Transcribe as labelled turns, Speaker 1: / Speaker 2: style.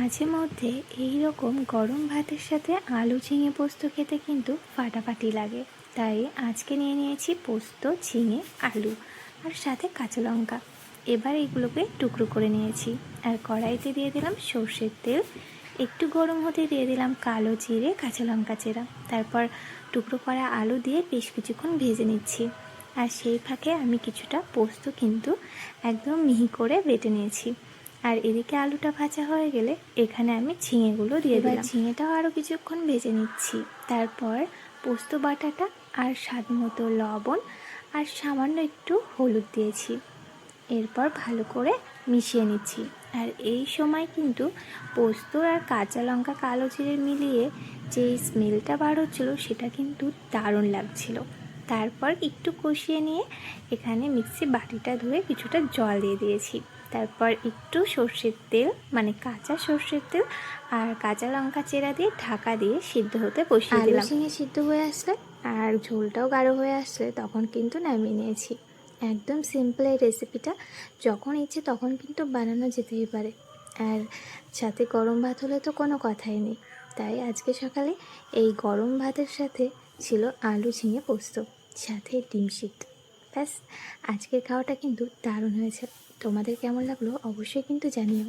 Speaker 1: মাঝে মধ্যে এই রকম গরম ভাতের সাথে আলু ঝিঙে পোস্ত খেতে কিন্তু ফাটাফাটি লাগে। তাই আজকে নিয়ে নিয়েছি পোস্ত, ঝিঙে, আলু আর সাথে কাঁচা লঙ্কা। এবার এগুলোকে টুকরো করে নিয়েছি আর কড়াইতে দিয়ে দিলাম সর্ষের তেল। একটু গরম হতে দিয়ে দিলাম কালো জিরে, কাঁচা লঙ্কা চেরা। তারপর টুকরো করা আলু দিয়ে বেশ কিছুক্ষণ ভেজে নিচ্ছি। আর সেই ফাঁকে আমি কিছুটা পোস্ত কিন্তু একদম মিহি করে বেটে নিয়েছি। আর এদিকে আলুটা ভাজা হয়ে গেলে এখানে আমি ঝিঙেগুলো দিয়ে দিলাম। ঝিঙেটাও আরও কিছুক্ষণ ভেজে নিচ্ছি। তারপর পোস্ত বাটাটা আর স্বাদ মতো লবণ আর সামান্য একটু হলুদ দিয়েছি। এরপর ভালো করে মিশিয়ে নিচ্ছি। আর এই সময় কিন্তু পোস্ত আর কাঁচা লঙ্কা, কালো জিরে মিলিয়ে যেই স্মেলটা বার হচ্ছিলো সেটা কিন্তু দারুণ লাগছিল। তারপর একটু কষিয়ে নিয়ে এখানে মিক্সি বাটিটা ধুয়ে কিছুটা জল দিয়ে দিয়েছি। তারপর একটু সর্ষের তেল, মানে কাঁচা সর্ষের তেল আর কাঁচা লঙ্কা চেরা দিয়ে ঢাকা দিয়ে সিদ্ধ হতে বসিয়ে দিলাম। আলু ঝিঙে সিদ্ধ হয়ে আসলে আর ঝোলটাও গাঢ় হয়ে আসলে তখন কিন্তু নামিয়ে নিয়েছি। একদম সিম্পল এই রেসিপিটা, যখন ইচ্ছে তখন কিন্তু বানানো যেতেই পারে। আর সাথে গরম ভাত হলে তো কোনো কথাই নেই। তাই আজকে সকালে এই গরম ভাতের সাথে ছিল আলু ঝিঙে পোস্ত, সাথে ডিম সিদ্ধ। ব্যাস, আজকের খাওয়াটা কিন্তু দারুণ হয়েছে। তোমাদের কেমন লাগলো অবশ্যই কিন্তু জানিও।